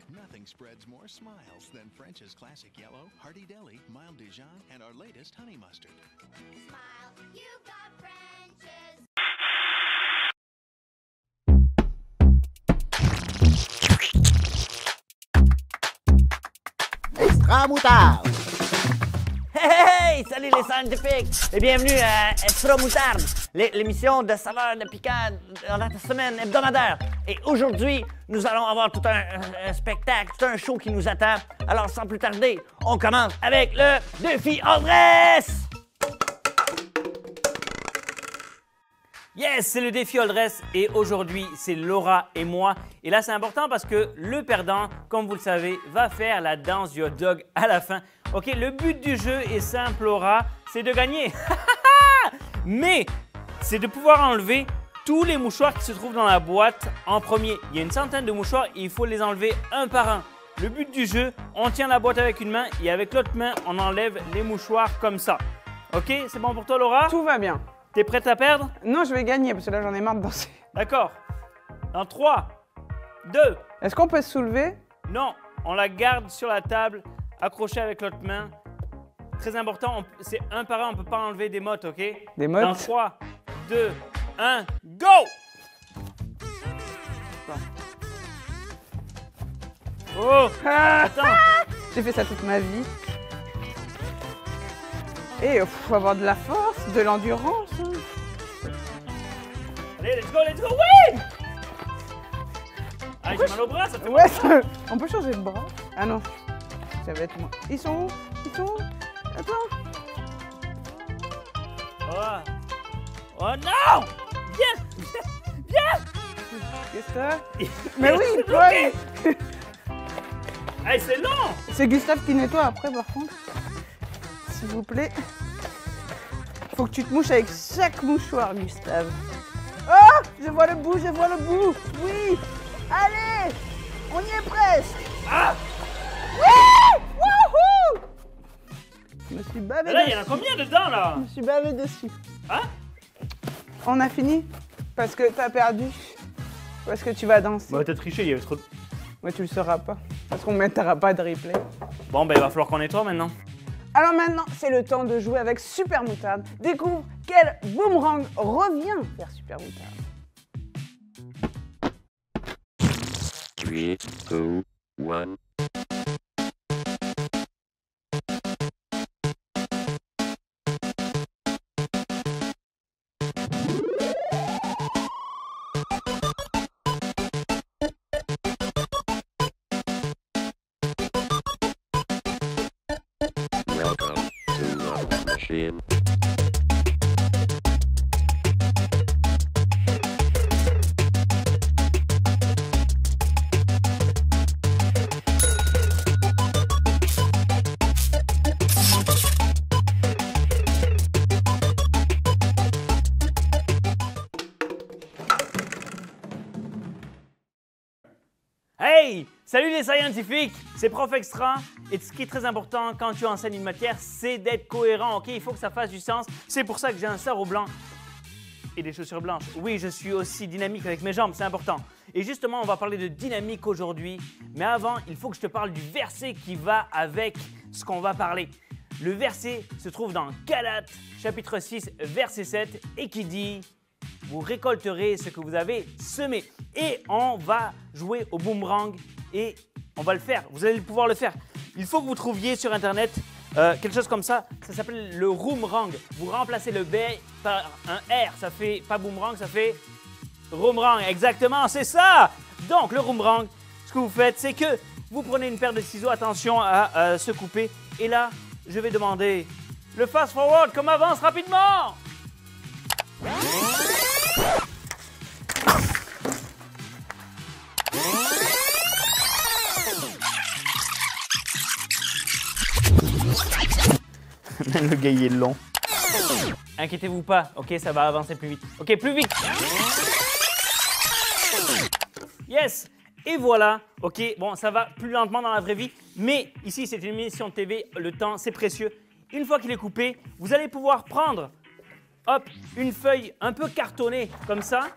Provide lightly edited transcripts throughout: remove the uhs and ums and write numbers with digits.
Nothing spreads more smiles than French's Classic Yellow, Hearty Deli, Mild Dijon, and our latest honey mustard. Smile, you've got French's. Extra moutarde! Hey! Salut les scientifiques! Et bienvenue à Extra Moutarde, l'émission de saveurs de piquant dans la semaine hebdomadaire. Et aujourd'hui, nous allons avoir tout un spectacle, tout un show qui nous attend. Alors sans plus tarder, on commence avec le défi Old-Dress! Yes, c'est le défi Old-Dress et aujourd'hui, c'est Laura et moi. Et là, c'est important parce que le perdant, comme vous le savez, va faire la danse du hot dog à la fin. OK, le but du jeu est simple, Laura, c'est de gagner. Mais c'est de pouvoir enlever tous les mouchoirs qui se trouvent dans la boîte en premier. Il y a une centaine de mouchoirs et il faut les enlever un par un. Le but du jeu, on tient la boîte avec une main et avec l'autre main, on enlève les mouchoirs comme ça. OK, c'est bon pour toi, Laura? Tout va bien. T'es prête à perdre? Non, je vais gagner parce que là, j'en ai marre de danser. D'accord. Dans 3, 2. Est-ce qu'on peut se soulever? Non, on la garde sur la table, accrochée avec l'autre main. Très important, c'est un par un, on ne peut pas enlever des mottes, OK? Des mottes? Dans 3, 2, 1, go! Oh! Attends! J'ai fait ça toute ma vie. Et il faut avoir de la force, de l'endurance. Allez, let's go, oui! Ah, j'ai mal au bras, ça fait Ouais, mal. on peut changer de bras. Ah non, ça va être moi. Ils sont où? Ils sont où? Attends. Oh non! Viens! Qu'est-ce que t'as? Mais oui, toi! Hey, c'est long! C'est Gustave qui nettoie après, par contre. S'il vous plaît. Faut que tu te mouches avec chaque mouchoir, Gustave. Oh! Je vois le bout, je vois le bout! Oui! Allez! On y est presque! Ah! Oui! Wouhou! Je me suis bavé Mais là, il y en a dessus. combien dedans, là? Je me suis bavé dessus. Hein? On a fini? Parce que t'as perdu. Parce que tu vas danser. Bah, t'as triché, il y avait trop de... Ouais, tu le sauras pas. Parce qu'on mettra pas de replay. Bon, ben, il va falloir qu'on nettoie maintenant. Alors maintenant, c'est le temps de jouer avec Super Moutarde. Découvre quel boomerang revient vers Super Moutarde. 3, 2, 1. Welcome to Love Machine. Hey! Salut les scientifiques! C'est Prof Extra. Et ce qui est très important quand tu enseignes une matière, c'est d'être cohérent, OK? Il faut que ça fasse du sens. C'est pour ça que j'ai un sarrau blanc et des chaussures blanches. Oui, je suis aussi dynamique avec mes jambes, c'est important. Et justement, on va parler de dynamique aujourd'hui. Mais avant, il faut que je te parle du verset qui va avec ce qu'on va parler. Le verset se trouve dans Galates, chapitre 6, verset 7, et qui dit « Vous récolterez ce que vous avez semé ». Et on va jouer au boomerang et on va le faire. Vous allez pouvoir le faire. Il faut que vous trouviez sur Internet quelque chose comme ça. Ça s'appelle le Roomrang. Vous remplacez le B par un R. Ça fait pas boomerang, ça fait Roomrang. Exactement, c'est ça. Donc, le Roomrang, ce que vous faites, c'est que vous prenez une paire de ciseaux. Attention à se couper. Et là, je vais demander le fast forward comme avance rapidement. Le gars, il est long. Inquiétez-vous pas, OK, ça va avancer plus vite. OK, plus vite. Yes. Et voilà, OK, bon, ça va plus lentement dans la vraie vie, mais ici, c'est une émission de TV, le temps, c'est précieux. Une fois qu'il est coupé, vous allez pouvoir prendre, hop, une feuille un peu cartonnée, comme ça,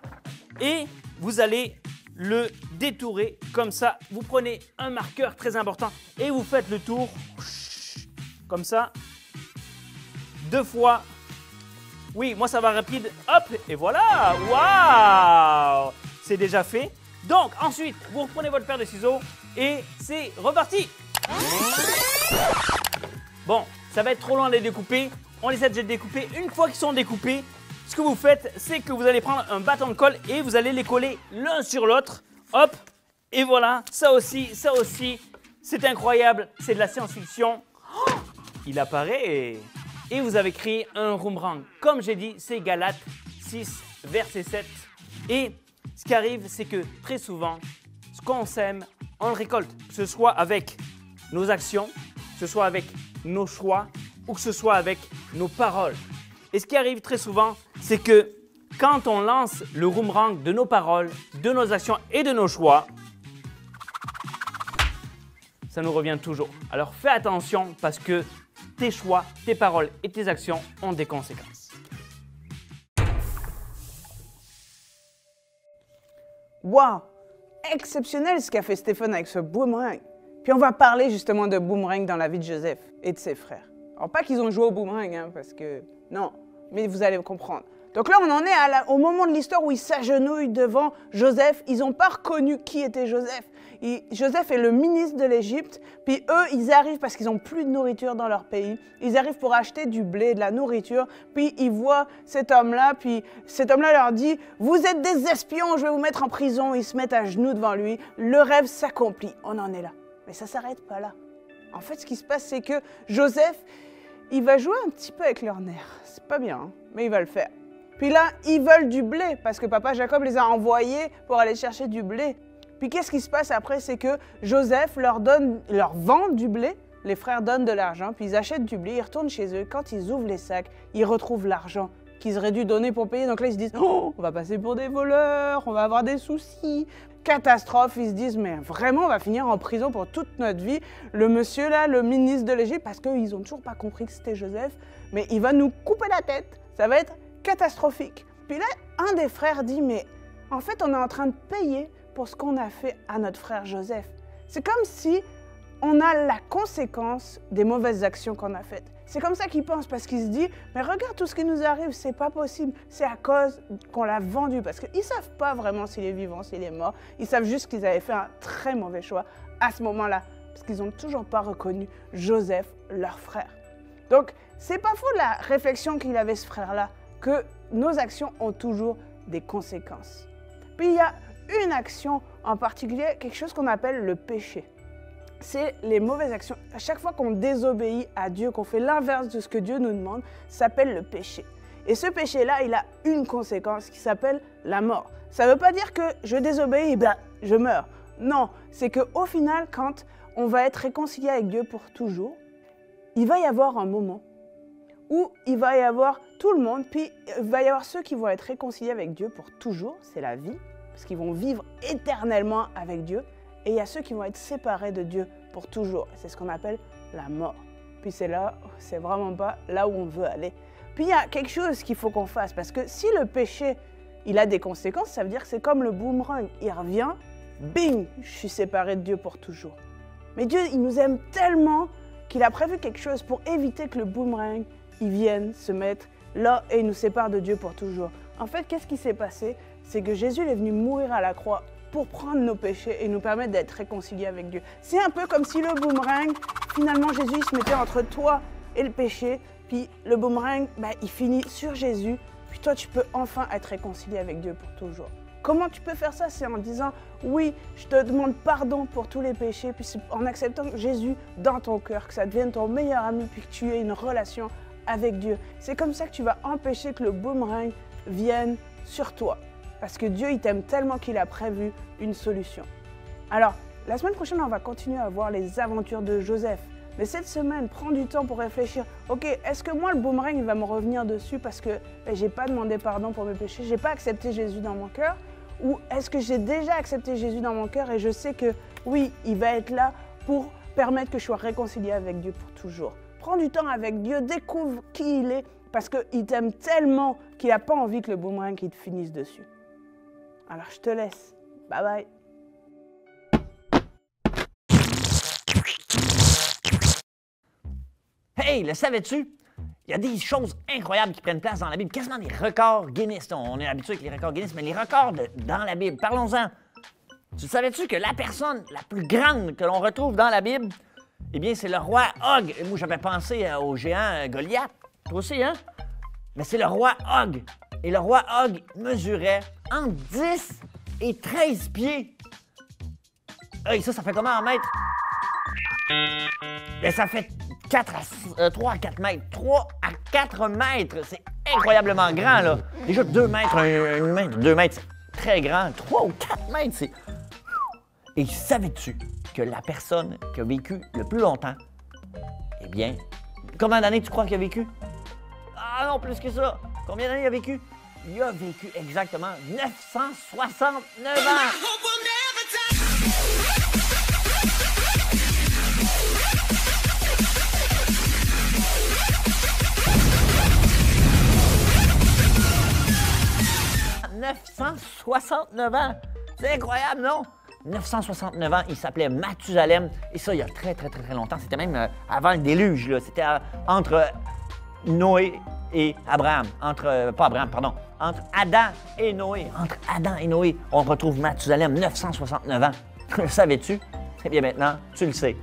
et vous allez le détourer comme ça. Vous prenez un marqueur très important et vous faites le tour comme ça. 2 fois. Oui, moi ça va rapide. Hop, et voilà. Waouh! C'est déjà fait. Donc ensuite, vous reprenez votre paire de ciseaux et c'est reparti. Bon, ça va être trop long à les découper. On les a déjà découpés. Une fois qu'ils sont découpés, ce que vous faites, c'est que vous allez prendre un bâton de colle et vous allez les coller l'un sur l'autre. Hop, et voilà, ça aussi, c'est incroyable. C'est de la science-fiction. Oh, il apparaît et vous avez créé un boomerang. Comme j'ai dit, c'est Galates 6, verset 7. Et ce qui arrive, c'est que très souvent, ce qu'on sème, on le récolte. Que ce soit avec nos actions, que ce soit avec nos choix ou que ce soit avec nos paroles. Et ce qui arrive très souvent, c'est que quand on lance le boomerang de nos paroles, de nos actions et de nos choix, ça nous revient toujours. Alors fais attention parce que tes choix, tes paroles et tes actions ont des conséquences. Waouh! Exceptionnel ce qu'a fait Stéphane avec ce boomerang. Puis on va parler justement de boomerang dans la vie de Joseph et de ses frères. Alors pas qu'ils ont joué au boomerang, hein, parce que... Non, mais vous allez comprendre. Donc là, on en est au moment de l'histoire où ils s'agenouillent devant Joseph. Ils n'ont pas reconnu qui était Joseph. Joseph est le ministre de l'Égypte. Puis eux, ils arrivent parce qu'ils n'ont plus de nourriture dans leur pays. Ils arrivent pour acheter du blé, de la nourriture. Puis ils voient cet homme-là. Puis cet homme-là leur dit « Vous êtes des espions, je vais vous mettre en prison. » Ils se mettent à genoux devant lui. Le rêve s'accomplit. On en est là. Mais ça ne s'arrête pas là. En fait, ce qui se passe, c'est que Joseph, il va jouer un petit peu avec leurs nerfs. C'est pas bien, hein, mais il va le faire. Puis là, ils veulent du blé parce que papa Jacob les a envoyés pour aller chercher du blé. Puis qu'est-ce qui se passe après? C'est que Joseph leur vend du blé, les frères donnent de l'argent, puis ils achètent du blé, ils retournent chez eux. Quand ils ouvrent les sacs, ils retrouvent l'argent qu'ils auraient dû donner pour payer. Donc là, ils se disent « Oh, on va passer pour des voleurs, on va avoir des soucis. » Catastrophe, ils se disent « Mais vraiment, on va finir en prison pour toute notre vie. » Le monsieur là, le ministre de l'Égypte, parce qu'ils n'ont toujours pas compris que c'était Joseph, mais il va nous couper la tête. Ça va être catastrophique. Puis là, un des frères dit « Mais en fait, on est en train de payer pour ce qu'on a fait à notre frère Joseph. » C'est comme si on a la conséquence des mauvaises actions qu'on a faites. C'est comme ça qu'il pense, parce qu'il se dit « Mais regarde tout ce qui nous arrive, c'est pas possible. C'est à cause qu'on l'a vendu. » Parce qu'ils ne savent pas vraiment s'il est vivant, s'il est mort. Ils savent juste qu'ils avaient fait un très mauvais choix à ce moment-là, parce qu'ils n'ont toujours pas reconnu Joseph, leur frère. Donc, c'est pas faux la réflexion qu'il avait ce frère-là, que nos actions ont toujours des conséquences. Puis il y a une action en particulier, quelque chose qu'on appelle le péché. C'est les mauvaises actions. À chaque fois qu'on désobéit à Dieu, qu'on fait l'inverse de ce que Dieu nous demande, ça s'appelle le péché. Et ce péché-là, il a une conséquence qui s'appelle la mort. Ça ne veut pas dire que je désobéis et ben, je meurs. Non, c'est qu'au final, quand on va être réconcilié avec Dieu pour toujours, il va y avoir un moment où il va y avoir tout le monde, puis il va y avoir ceux qui vont être réconciliés avec Dieu pour toujours, c'est la vie, parce qu'ils vont vivre éternellement avec Dieu, et il y a ceux qui vont être séparés de Dieu pour toujours, c'est ce qu'on appelle la mort. Puis c'est là, c'est vraiment pas là où on veut aller. Puis il y a quelque chose qu'il faut qu'on fasse, parce que si le péché, il a des conséquences, ça veut dire que c'est comme le boomerang, il revient, bing, je suis séparé de Dieu pour toujours. Mais Dieu, il nous aime tellement qu'il a prévu quelque chose pour éviter que le boomerang, ils viennent se mettre là et ils nous séparent de Dieu pour toujours. En fait, qu'est-ce qui s'est passé? C'est que Jésus est venu mourir à la croix pour prendre nos péchés et nous permettre d'être réconciliés avec Dieu. C'est un peu comme si le boomerang, finalement Jésus il se mettait entre toi et le péché, puis le boomerang, il finit sur Jésus, puis toi tu peux enfin être réconcilié avec Dieu pour toujours. Comment tu peux faire ça? C'est en disant « Oui, je te demande pardon pour tous les péchés », puis en acceptant Jésus dans ton cœur, que ça devienne ton meilleur ami, puis que tu aies une relation avec Dieu. C'est comme ça que tu vas empêcher que le boomerang vienne sur toi. Parce que Dieu, il t'aime tellement qu'il a prévu une solution. Alors, la semaine prochaine, on va continuer à voir les aventures de Joseph. Mais cette semaine, prends du temps pour réfléchir. Ok, est-ce que moi, le boomerang, il va me revenir dessus parce que j'ai pas demandé pardon pour mes péchés, j'ai pas accepté Jésus dans mon cœur? Ou est-ce que j'ai déjà accepté Jésus dans mon cœur et je sais que oui, il va être là pour permettre que je sois réconcilié avec Dieu pour toujours? Prends du temps avec Dieu, découvre qui il est, parce qu'il t'aime tellement qu'il n'a pas envie que le boomerang il te finisse dessus. Alors je te laisse Bye bye. Hey, le savais-tu? Il y a des choses incroyables qui prennent place dans la Bible, quasiment des records Guinness. On est habitué avec les records Guinness, mais les records dans la Bible, parlons-en. Tu savais-tu que la personne la plus grande que l'on retrouve dans la Bible, eh bien, c'est le roi Og. Et moi, j'avais pensé au géant Goliath. Toi aussi, hein? Mais c'est le roi Og. Et le roi Og mesurait entre 10 et 13 pieds. Hey, ça fait comment en mètres? Ben, ça fait 3 à 4 mètres. 3 à 4 mètres. C'est incroyablement grand, là. Déjà, 2 mètres, 2 mètres, c'est très grand. 3 ou 4 mètres, c'est... Et savais-tu que la personne qui a vécu le plus longtemps, eh bien, combien d'années tu crois qu'il a vécu? Ah non, plus que ça. Combien d'années il a vécu? Il a vécu exactement 969 ans. « 969 ans! C'est incroyable, non? 969 ans, il s'appelait Mathusalem. Et ça, il y a très longtemps. C'était même avant le déluge, là. C'était entre Noé et Abraham. Pas Abraham, pardon. Entre Adam et Noé. Entre Adam et Noé, on retrouve Mathusalem, 969 ans. Le savais-tu? Eh bien, maintenant, tu le sais.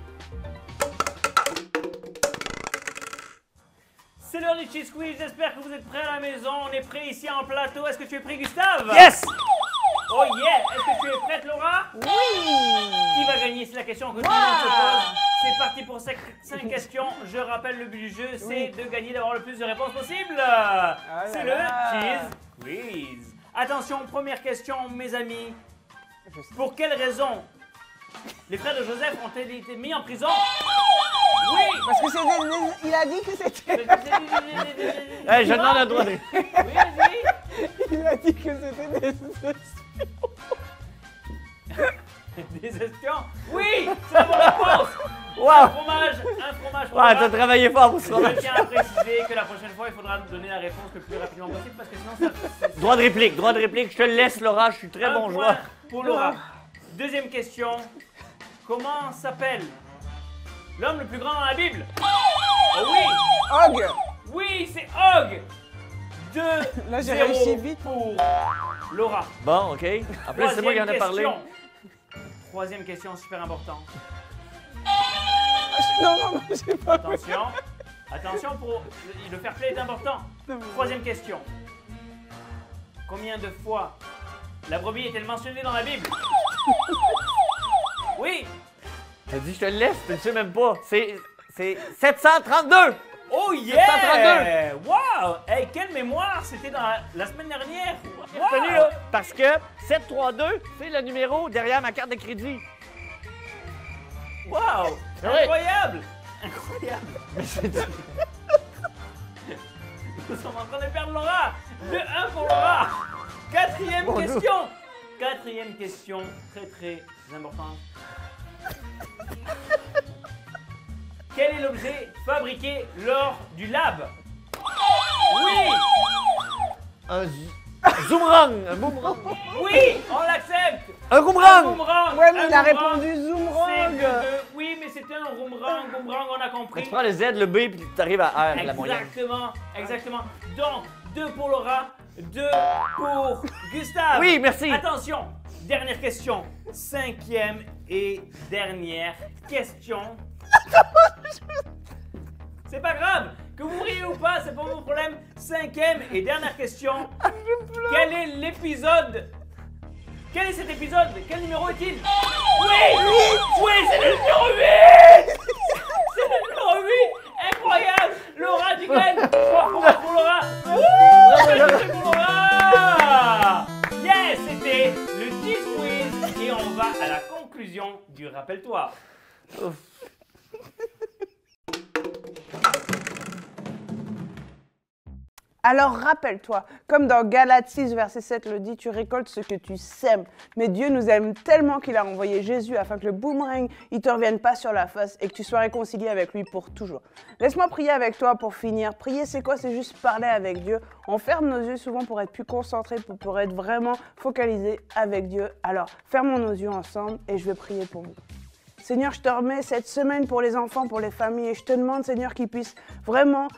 C'est l'heure du Cheese Quiz, j'espère que vous êtes prêts à la maison. On est prêts ici en plateau. Est-ce que tu es prêt, Gustave? Yes! Oh yeah! Est-ce que tu es prête, Laura? Oui! Qui va gagner? C'est la question que tout le monde se pose. C'est parti pour 5 questions. Je rappelle, le but du jeu, c'est de gagner, d'avoir le plus de réponses possible. C'est le Cheese Quiz. Attention, première question, mes amis. Pour quelle raison les frères de Joseph ont-ils été mis en prison? Oui! Parce que c'était... Il a dit que c'était... Hey, je demande le droit de... Oui, vas-y! Il a dit que c'était des... Des espions? Oui! C'est la bonne réponse! Wow! Un fromage pour Ouais, Laura. t'as travaillé fort pour ce fromage. Je tiens à préciser que la prochaine fois, il faudra nous donner la réponse le plus rapidement possible parce que sinon, ça... Droit de réplique, je te le laisse, Laura, je suis très bon joueur. Pour Laura. Deuxième question. Comment s'appelle l'homme le plus grand dans la Bible? Oh oui! Og! Oui, c'est Og! 2 Là, j'ai 0 réussi vite. pour Laura. Bon, OK. En plus, c'est moi qui en ai parlé. Troisième question, super important. Non, j'ai pas... Attention. Attention, le fair play est important. Troisième question. Combien de fois la brebis est-elle mentionnée dans la Bible? Oui! T'as dit je te le laisse, tu le sais même pas. C'est 732! Oh yeah! 732! Wow! Hey, quelle mémoire! C'était dans la semaine dernière! J'ai retenu, là, parce que 732, c'est le numéro derrière ma carte de crédit. Wow! Oui. Incroyable! Incroyable! Nous sommes en train de perdre Laura! 2-1 pour Laura! Quatrième question! Quatrième question, très importante. Quel est l'objet fabriqué lors du lab? Oui! Un zoomerang! Un boomerang! Oui! On l'accepte! Un Un boomerang! boomerang! Ouais, mais Un il a boomerang. répondu C'est Zoomrang. oui, mais c'était un boomerang, on a compris. Tu prends le Z, le B, puis tu arrives à R, la moyenne. Exactement. Donc, 2 pour Laura, 2 pour Gustave. Oui, merci. Attention, dernière question. 5e et dernière question. C'est pas grave, que vous riez ou pas, c'est pas mon problème. 5e et dernière question. Quel est l'épisode? Quel est cet épisode? Quel numéro est-il? Oui! Oui, c'est le numéro 8! C'est le numéro 8! Incroyable! Laura, tu gagnes! Pour Laura! C'est pour Laura! Yes! C'était le Cheese Quiz et on va à la conclusion du Rappelle-toi. Alors rappelle-toi, comme dans Galates 6, verset 7 le dit, tu récoltes ce que tu sèmes. Mais Dieu nous aime tellement qu'il a envoyé Jésus afin que le boomerang ne te revienne pas sur la face et que tu sois réconcilié avec lui pour toujours. Laisse-moi prier avec toi pour finir. Prier, c'est quoi? C'est juste parler avec Dieu. On ferme nos yeux souvent pour être plus concentré, pour être vraiment focalisé avec Dieu. Alors, fermons nos yeux ensemble et je vais prier pour vous. Seigneur, je te remets cette semaine pour les enfants, pour les familles et je te demande, Seigneur, qu'ils puissent vraiment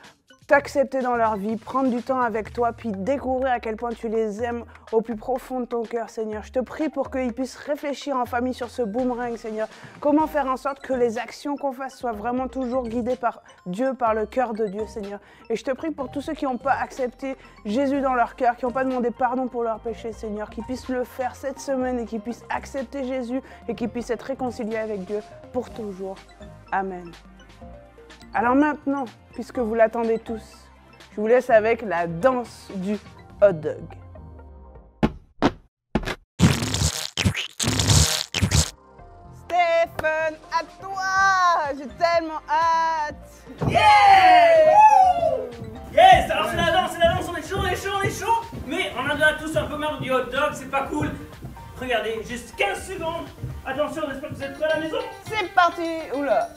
t'accepter dans leur vie, prendre du temps avec toi, puis découvrir à quel point tu les aimes au plus profond de ton cœur, Seigneur. Je te prie pour qu'ils puissent réfléchir en famille sur ce boomerang, Seigneur. Comment faire en sorte que les actions qu'on fasse soient vraiment toujours guidées par Dieu, par le cœur de Dieu, Seigneur. Et je te prie pour tous ceux qui n'ont pas accepté Jésus dans leur cœur, qui n'ont pas demandé pardon pour leurs péchés, Seigneur, qu'ils puissent le faire cette semaine et qu'ils puissent accepter Jésus et qu'ils puissent être réconciliés avec Dieu pour toujours. Amen. Alors maintenant, puisque vous l'attendez tous, je vous laisse avec la danse du hot dog. Stephen, à toi! J'ai tellement hâte! Yeah! Yes! Alors c'est la danse, on est chaud, mais on en a tous un peu marre du hot dog, c'est pas cool. Regardez, juste 15 secondes. Attention, j'espère que vous êtes prêts à la maison. C'est parti! Oula!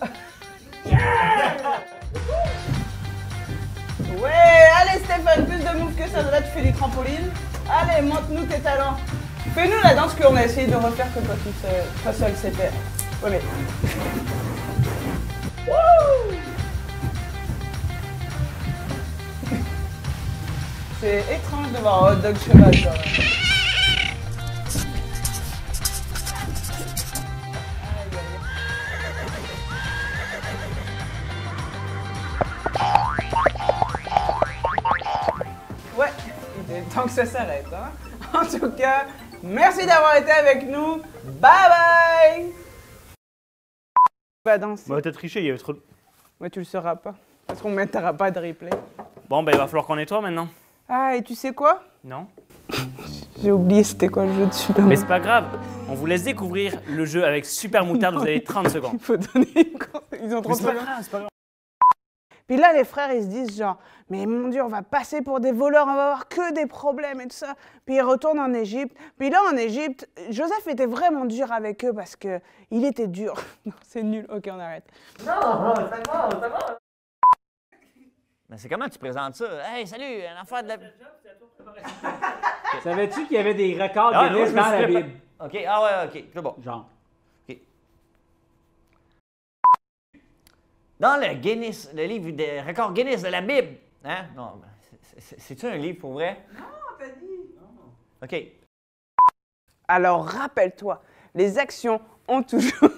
Ouais, allez Stéphane, plus de moves que ça, là tu fais du trampoline. Allez, montre-nous tes talents. Fais-nous la danse qu'on a essayé de refaire que toi seul sais faire. Ouais, mais... Wouh! C'est étrange de voir un hot dog cheval quand même. Ouais, il est temps que ça s'arrête, hein. En tout cas, merci d'avoir été avec nous. Bye bye! Va danser. Bah t'as triché, il y avait trop de... Ouais, tu le sauras pas. Parce qu'on ne mettra pas de replay. Bon, bah il va falloir qu'on nettoie maintenant. Ah, et tu sais quoi? Non? J'ai oublié c'était quoi le jeu de Super Mais Moutarde. c'est pas grave, on vous laisse découvrir le jeu avec Super Moutarde, vous avez 30 secondes. Il faut donner une compte. Ils ont trop Mais c'est pas de grave, c'est pas grave. Puis là, les frères, ils se disent genre, mais mon Dieu, on va passer pour des voleurs, on va avoir que des problèmes et tout ça. Puis ils retournent en Égypte. Puis là, en Égypte, Joseph était vraiment dur avec eux parce que il était dur. Non, c'est nul. Ok, on arrête. Non, c'est bon. Mais c'est comment tu présentes ça? Hey, salut, un affaire de la... Savais-tu qu'il y avait des records Ah, Guinness moi, je me dans la suis Bible? OK, ah ouais, OK, c'est bon. Genre. OK. Dans le Guinness, le livre des records Guinness de la Bible, hein? Non, c'est-tu un livre pour vrai? Non, t'as dit. OK. Alors, rappelle-toi, les actions ont toujours...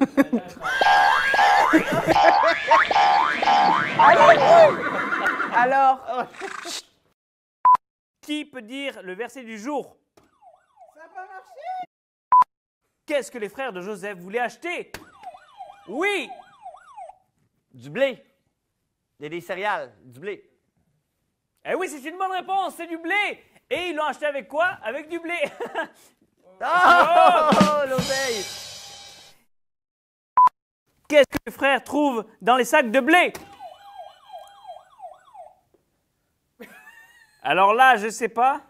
Alors, Qui peut dire le verset du jour? ça n'a pas marché. Qu'est-ce que les frères de Joseph voulaient acheter? Oui! Du blé. Il y a des céréales, du blé. Eh oui, c'est une bonne réponse, c'est du blé! Et ils l'ont acheté avec quoi? Avec du blé! Oh, l'oseille! Qu'est-ce que les frères trouvent dans les sacs de blé? Alors là, je sais pas.